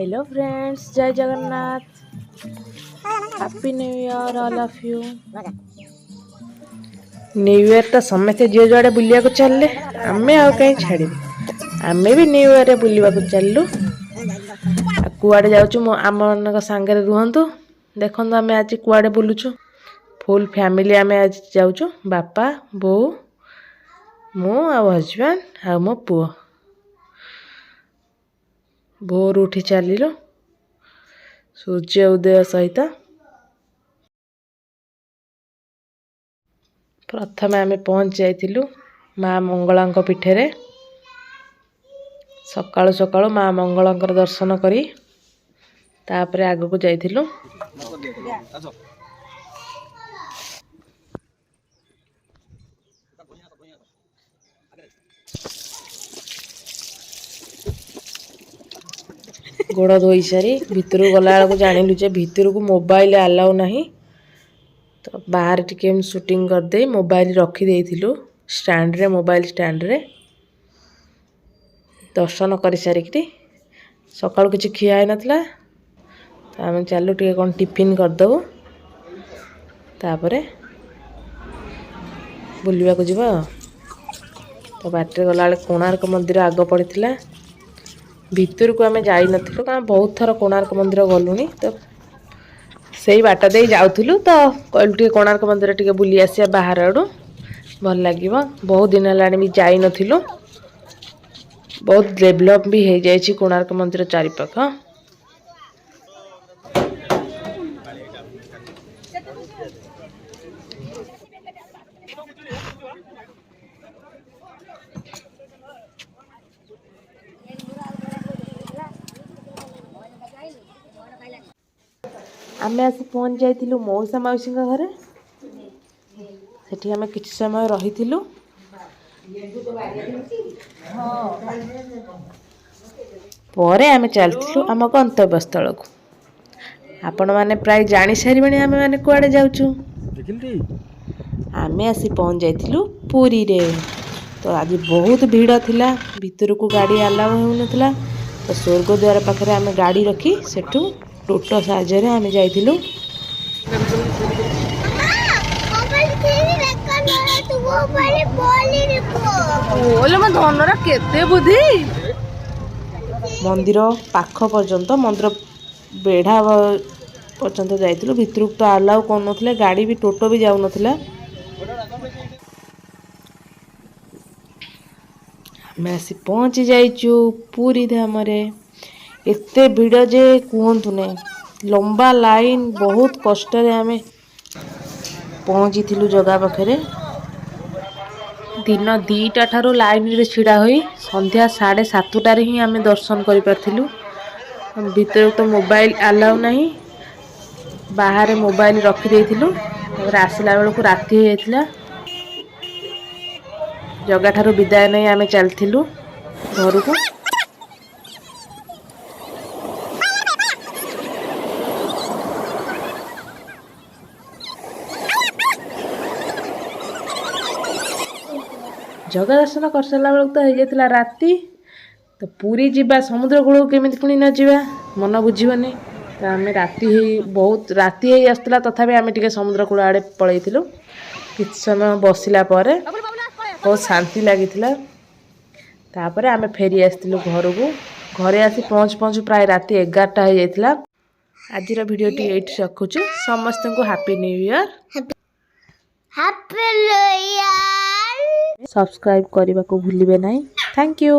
Hello friends, जय Jagannath. Happy new year all of you. New year तो समस्ते झील जुआड़े बुलिया को चलले, आमे आउ कहीं छाड़िबे। आमे भी न्यू ईयर रे बुलिया को चललु। कुआडे जाउछु आम मनक संगे रुहंतु। देखंतु आमे आज कुआडे बुलुछु। फुल फैमिली आमे आज जाउछु। बापा बो मु आ हजबैंड आ मो पुओ। भोर उठी चलिलु सूर्य उदय सहित। प्रथम आमे पहुँच जाइथिलु माँ मंगला पीठे। सकाळु सकाळु माँ मंगला दर्शन करी तापरे आगु को जाइथिलु। गोड़ धोई सारी भितर गला बेलू जानिलु जे भितर को मोबाइल अलाउ नहीं, तो बाहर टिके शूटिंग करदे मोबाइल रखी देइथिलु स्टैंड रे, मोबाइल स्टैंड रे। दर्शन कर सारिकी सकाळु किछि खिया है नथला, तो आम चलु टिके कोन टिफिन करदबु, तापरे बुलिबा को जिबा। तो बाटरे गला बेले कोणार्क मंदिर आग पड़िथिला। भितर को आम जाई नथिलु कारण बहुत थर कोणार्क मंदिर गलुनी, तो सेई बाट दे जाउथुलु। तो कहलु टिके कोणार्क मंदिर टिके बुली आसिया बाहर आडू, भल लागिबो। बहुत दिन हलाणी भी जाई नथिलु। बहुत डेवलप भी हो जाइछि कोणार्क मंदिर चारिपाख। आमे आसी पहुँच जाइथिलु मौसा मौसी घरे। सेठी आमे किछि समय रहिथिलु। परे आमे चलथिलु आम गंतव्य स्थल को। आपण माने प्राय जानी सारिबेनी आमे माने कुआडे जाउछु। आमे आसी पहुँच जाइथिलु पुरी रे। तो आज बहुत भीड़ थिला, भितर को गाड़ी अलाउ होउनथला। तो स्वर्ग द्वार पाखरे आमे गाड़ी रखी सेठू टोटो साहाय्य रे आमे जाइथिलु। मंदिर पाख पर्यंत, मंदिर बेढ़ा पर्यंत जाइथिलु। भितर तो अलाउ कर नथिले, गाड़ी भी टोटो भी जाउ नथिला। आमे आसी पहुँच जाइछु पुरी धाम रे। एते भीड़ जे कहंतु ने, लंबा लाइन बहुत कष्ट रे आमे पहुँची थिलु जगह पाखरे। दिन 2टा ठारू लाइन रे छिड़ा होई संध्या 7:30 रे ही आमे दर्शन करि पारथिलु। भीतर तो मोबाइल अलाउ नहीं, बाहर मोबाइल रखी देइथिलु। तापर आसिला बेलू को राती हो जाइथिला। जगह ठारू विदाय नहीं आमे चलथिलु घर को। जगह दर्शन कर सारा बेलू तो हो जाइथिला राती। तो पूरी जीवा समुद्र कूल केमिति पुणी न जीवा, मन बुझीबनी। तो आम राति बहुत राति हो आसला, तथापि आम टिके समुद्र कूल आड़े पलैथिलु। किछ समय बसिला परे बहुत शांति लागिथिला। तापरे आम फेरी आसथिलु घर को। घरे आसी पहुँच पहुँच प्राय राति 11टा हो जाइथिला। आजिर वीडियो टी एठी रखुछु। समस्त को happy new year. Happy new year. Subscribe करने को भूलिबे नहीं। Thank you.